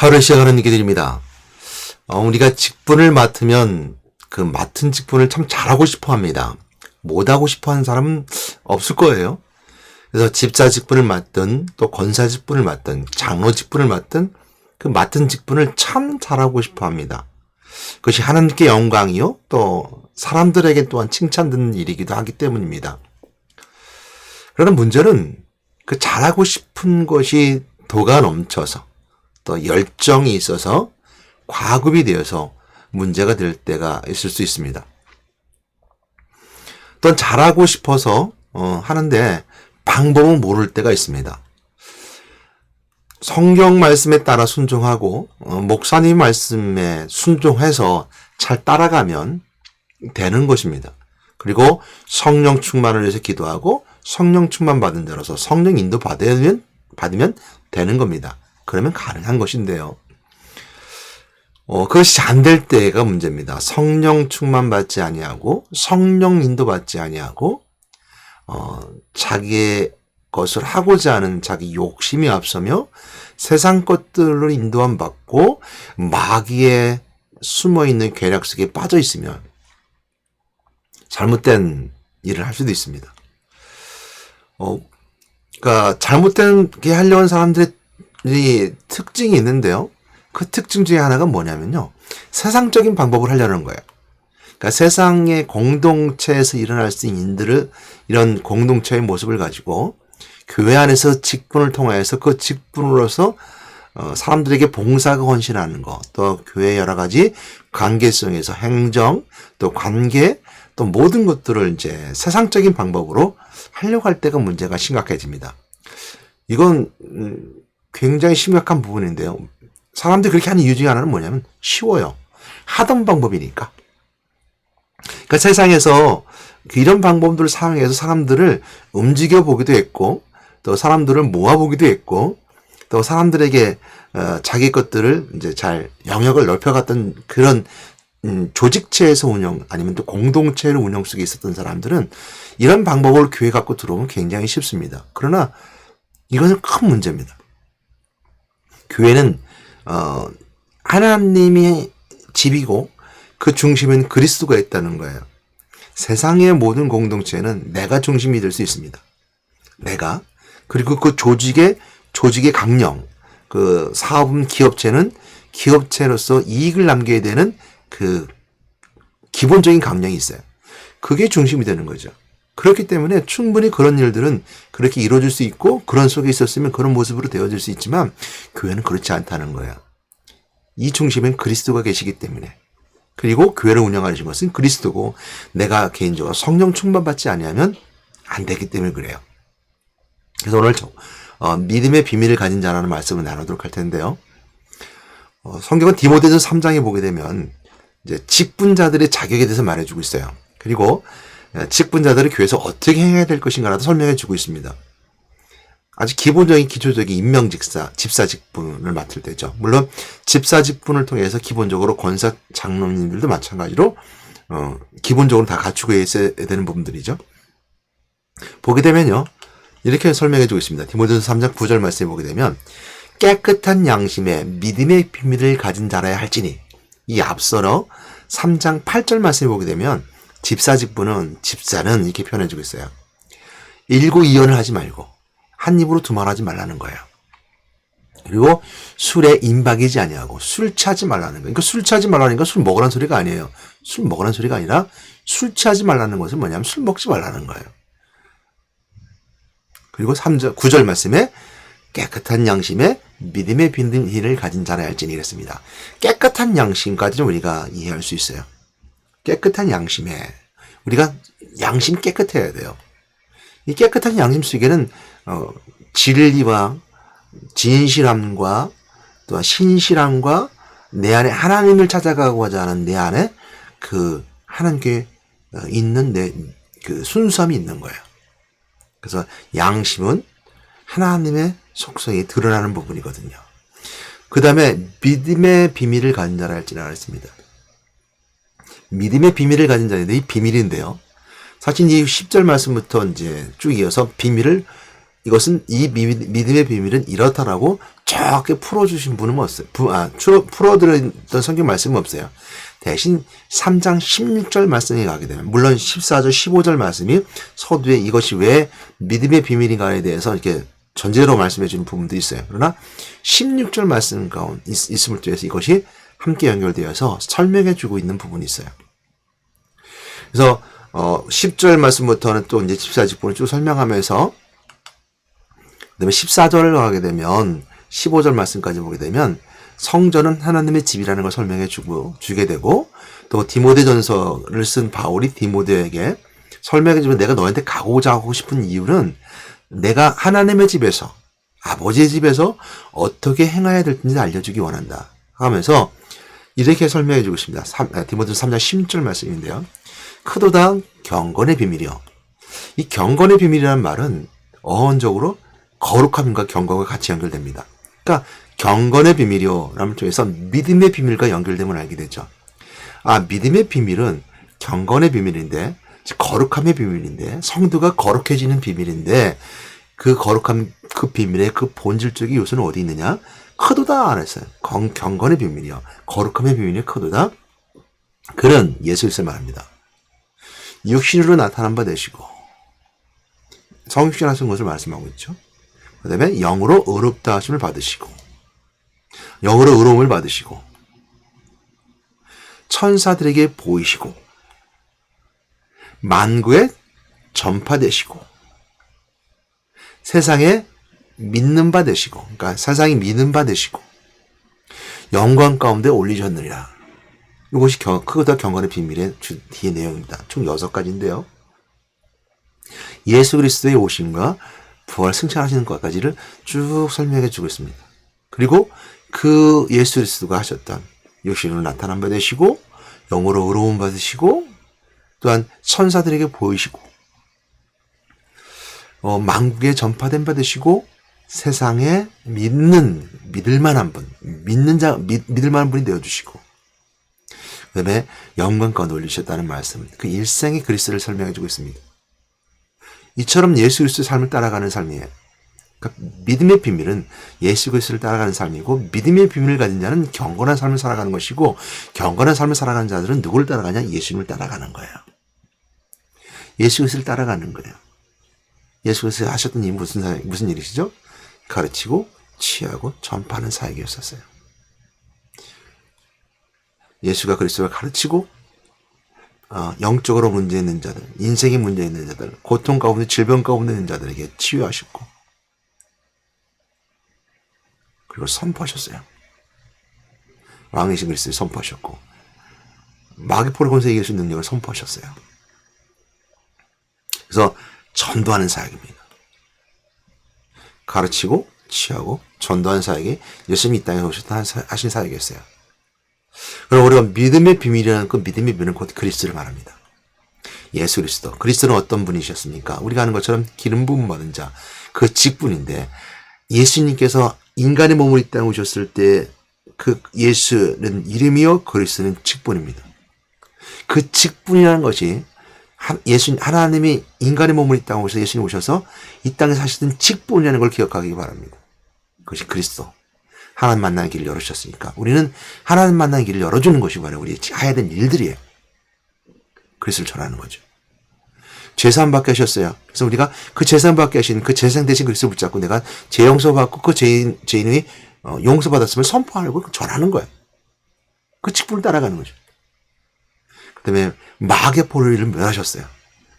하루의 시작하는 얘기들입니다. 우리가 직분을 맡으면 그 맡은 직분을 참 잘하고 싶어 합니다. 못하고 싶어 하는 사람은 없을 거예요. 그래서 집사 직분을 맡든 또 권사 직분을 맡든 장로 직분을 맡든 그 맡은 직분을 참 잘하고 싶어 합니다. 그것이 하나님께 영광이요 또 사람들에게 또한 칭찬받는 일이기도 하기 때문입니다. 그러나 문제는 그 잘하고 싶은 것이 도가 넘쳐서 또 열정이 있어서 과급이 되어서 문제가 될 때가 있을 수 있습니다. 또 잘하고 싶어서 하는데 방법은 모를 때가 있습니다. 성경 말씀에 따라 순종하고 목사님 말씀에 순종해서 잘 따라가면 되는 것입니다. 그리고 성령 충만을 위해서 기도하고 성령 충만 받은 자로서 성령 인도 받으면 되는 겁니다. 그러면 가능한 것인데요. 그것이 안 될 때가 문제입니다. 성령 충만 받지 아니하고 성령 인도 받지 아니하고 자기의 것을 하고자 하는 자기 욕심이 앞서며 세상 것들로 인도함 받고 마귀에 숨어있는 계략 속에 빠져 있으면 잘못된 일을 할 수도 있습니다. 그러니까 잘못된 게 하려는 하 사람들의 특징이 있는데요. 그 특징 중에 하나가 뭐냐면요. 세상적인 방법을 하려는 거예요. 그러니까 세상의 공동체에서 일어날 수 있는 일들을 이런 공동체의 모습을 가지고 교회 안에서 직분을 통해서 그 직분으로서 사람들에게 봉사가 헌신하는 것, 또 교회의 여러 가지 관계성에서 행정, 또 관계, 또 모든 것들을 이제 세상적인 방법으로 하려고 할 때가 문제가 심각해집니다. 이건 굉장히 심각한 부분인데요. 사람들이 그렇게 하는 이유 중에 하나는 뭐냐면 쉬워요. 하던 방법이니까. 그러니까 세상에서 이런 방법들을 사용해서 사람들을 움직여 보기도 했고 또 사람들을 모아보기도 했고 또 사람들에게 자기 것들을 이제 잘 영역을 넓혀갔던 그런 조직체에서 운영 아니면 또 공동체를 운영 속에 있었던 사람들은 이런 방법을 교회 갖고 들어오면 굉장히 쉽습니다. 그러나 이것은 큰 문제입니다. 교회는 하나님이 집이고 그 중심엔 그리스도가 있다는 거예요. 세상의 모든 공동체는 내가 중심이 될 수 있습니다. 내가 그리고 그 조직의 강령, 그 사업은 기업체는 기업체로서 이익을 남겨야 되는 그 기본적인 강령이 있어요. 그게 중심이 되는 거죠. 그렇기 때문에 충분히 그런 일들은 그렇게 이루어질 수 있고 그런 속에 있었으면 그런 모습으로 되어질 수 있지만 교회는 그렇지 않다는 거예요. 이 중심엔 그리스도가 계시기 때문에 그리고 교회를 운영하시는 것은 그리스도고 내가 개인적으로 성령 충만받지 아니하면 안 되기 때문에 그래요. 그래서 오늘 믿음의 비밀을 가진 자라는 말씀을 나누도록 할 텐데요. 성경은 디모데전서 3장에 보게 되면 이제 직분자들의 자격에 대해서 말해주고 있어요. 그리고 직분자들을 교회에서 어떻게 행해야 될 것인가라도 설명해주고 있습니다. 아주 기본적인 기초적인 임명직사, 집사 직분을 맡을 때죠. 물론 집사 직분을 통해서 기본적으로 권사 장로님들도 마찬가지로 기본적으로 다 갖추고 있어야 되는 부분들이죠. 보게 되면요. 이렇게 설명해주고 있습니다. 디모데전서 3장 9절 말씀에 보게 되면 깨끗한 양심에 믿음의 비밀을 가진 자라야 할지니 이 앞서서 3장 8절 말씀에 보게 되면 집사는 이렇게 표현해주고 있어요. 일구이연을 하지 말고 한 입으로 두말하지 말라는 거예요. 그리고 술에 임박이지 아니하고 술 취하지 말라는 거예요. 그러니까 술 취하지 말라는 건 술 먹으라는 소리가 아니에요. 술 먹으라는 소리가 아니라 술 취하지 말라는 것은 뭐냐면 술 먹지 말라는 거예요. 그리고 9절 말씀에 깨끗한 양심에 믿음의 비밀을 가진 자라야 할지니 이랬습니다. 깨끗한 양심까지는 우리가 이해할 수 있어요. 깨끗한 양심에 우리가 양심 깨끗해야 돼요. 이 깨끗한 양심 속에는 진리와 진실함과 또 신실함과 내 안에 하나님을 찾아가고자 하는 내 안에 그 하나님께 있는 내 그 순수함이 있는 거예요. 그래서 양심은 하나님의 속성이 드러나는 부분이거든요. 그 다음에 믿음의 비밀을 가진 자라 할지라 했습니다. 믿음의 비밀을 가진 자인데 이 비밀인데요. 사실 이 10절 말씀부터 이제 쭉 이어서 이것은 이 믿음의 비밀은 이렇다라고 정확히 풀어주신 분은 없어요. 풀어드렸던 성경 말씀은 없어요. 대신 3장 16절 말씀에 가게 되면, 물론 14절, 15절 말씀이 서두에 이것이 왜 믿음의 비밀인가에 대해서 이렇게 전제로 말씀해 주는 부분도 있어요. 그러나 16절 말씀 가운데 있음을 통해서 이것이 함께 연결되어서 설명해 주고 있는 부분이 있어요. 그래서 10절 말씀부터는 또 이제 14절 부분을 쭉 설명하면서, 그다음에 14절을 가게 되면 15절 말씀까지 보게 되면 성전은 하나님의 집이라는 걸 설명해 주게 되고, 또 디모데전서를 쓴 바울이 디모데에게 설명해 주면, 내가 너한테 가고자 하고 싶은 이유는 내가 하나님의 집에서, 아버지의 집에서 어떻게 행해야 될지 알려주기 원한다 하면서 이렇게 설명해 주고 있습니다. 디모데전서 3장 16절 말씀인데요. 크도다 경건의 비밀이요. 이 경건의 비밀이라는 말은 어원적으로 거룩함과 경건과 같이 연결됩니다. 그러니까 경건의 비밀이요 라는 쪽에서 믿음의 비밀과 연결됨을 알게 되죠. 믿음의 비밀은 경건의 비밀인데, 거룩함의 비밀인데, 성도가 거룩해지는 비밀인데, 그 거룩함, 그 비밀의 그 본질적인 요소는 어디 있느냐? 크도다 안 했어요. 경건의 비밀이요. 거룩함의 비밀이 크도다. 그는 예수 그리스도를 말합니다. 육신으로 나타난 바 되시고, 성육신 하신 것을 말씀하고 있죠. 그 다음에 영으로 의롭다 하심을 받으시고, 영으로 의로움을 받으시고, 천사들에게 보이시고, 만구에 전파되시고, 세상에 믿는 바 되시고, 그러니까 세상이 믿는 바 되시고, 영광 가운데 올리셨느니라. 이것이 크고다 경건의 비밀의 뒤의 내용입니다. 총 6가지인데요. 예수 그리스도의 오심과 부활 승천하시는 것까지를 쭉 설명해 주고 있습니다. 그리고 그 예수 그리스도가 하셨던 육신으로 나타난 바 되시고, 영으로 의로움 받으시고, 또한 천사들에게 보이시고, 만국에 전파된 바 되시고, 세상에 믿을 만한 분, 믿을 만한 분이 되어주시고, 그 다음에 영광 가운데 올리셨다는 말씀, 그 일생의 그리스도를 설명해 주고 있습니다. 이처럼 예수 그리스도의 삶을 따라가는 삶이에요. 그러니까 믿음의 비밀은 예수 그리스도를 따라가는 삶이고, 믿음의 비밀을 가진 자는 경건한 삶을 살아가는 것이고, 경건한 삶을 살아가는 자들은 누구를 따라가냐? 예수님을 따라가는 거예요. 예수 그리스도를 따라가는 거예요. 예수 그리스도 하셨던 일 무슨 일이시죠? 가르치고 치유하고 전파하는 사역이었었어요. 예수가 그리스도를 가르치고 영적으로 문제 있는 자들, 인생에 문제 있는 자들, 고통 가운데 질병 가운데 있는 자들에게 치유하셨고, 그리고 선포하셨어요. 왕이신 그리스도를 선포하셨고, 마귀포를 권세에 이길 수 있는 능력을 선포하셨어요. 그래서 전도하는 사역입니다. 가르치고 치유하고 전도하는 사역이 예수님이 이 땅에 오셨다 하신 사역이었어요. 그럼 우리가 믿음의 비밀이라는 그 믿음의 비밀은 곧 그리스도를 말합니다. 예수 그리스도. 그리스도는 어떤 분이셨습니까? 우리가 아는 것처럼 기름 부음 받은 자, 그 직분인데, 예수님께서 인간의 몸을 이 땅에 오셨을 때 그 예수는 이름이요 그리스도는 직분입니다. 그 직분이라는 것이 하나님이 인간의 몸을 이 땅에 오셔서 예수님이 오셔서 이 땅에 사시던 직분이라는 걸 기억하기 바랍니다. 그것이 그리스도. 하나님 만나는 길을 열어주셨으니까 우리는 하나님 만나는 길을 열어주는 것이 바로 우리 해야 되는 일들이에요. 그리스도를 전하는 거죠. 죄사함 받게 하셨어요. 그래서 우리가 그 죄사함 받게 하신 그 죄상 대신 그리스도를 붙잡고 내가 죄 용서 받고 그 죄인이 용서 받았음을 선포하고 전하는 거예요. 그 직분을 따라가는 거죠. 그 다음에 마귀의 포로를 멸하셨어요.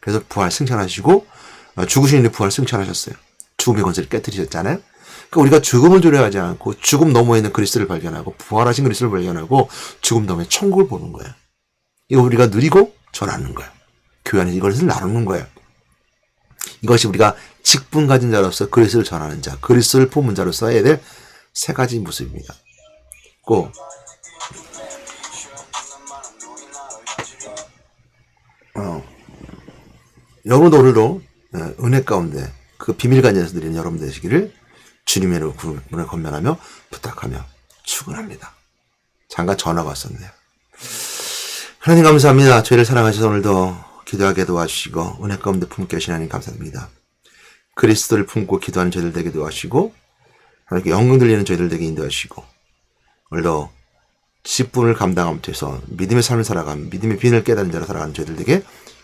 그래서 부활 승천하시고, 죽으신 일에 부활 승천하셨어요. 죽음의 권세를 깨뜨리셨잖아요. 그러니까 우리가 죽음을 두려워하지 않고 죽음 너머에 있는 그리스도를 발견하고 부활하신 그리스도를 발견하고 죽음 너머에 천국을 보는 거예요. 이거 우리가 누리고 전하는 거예요. 교회 안에서 이것을 나누는 거예요. 이것이 우리가 직분 가진 자로서 그리스도를 전하는 자, 그리스도를 품은 자로서 해야 될 3가지 모습입니다. 꼭 여러분도 오늘도 은혜 가운데 그 비밀 가진 자에서 드리는 여러분 되시기를 주님의 이름으로 건면하며 부탁하며 축원합니다. 잠깐 전화가 왔었네요. 하나님 감사합니다. 저희를 사랑하셔서 오늘도 기도하게 도와주시고 은혜 가운데 품게 하신 하나님 감사드립니다. 그리스도를 품고 기도하는 저희들 되게 도와주시고 이렇게 영광 들리는 저희들에게 인도하시고 오늘도 직분을 감당하면서 믿음의 삶을 살아가는 믿음의 비전을 깨닫는 자로 살아가는 저희들에게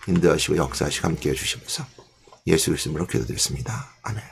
인도하시고 역사하시고 함께해 주시면서 예수 그리스도 이름으로 기도드렸습니다. 아멘.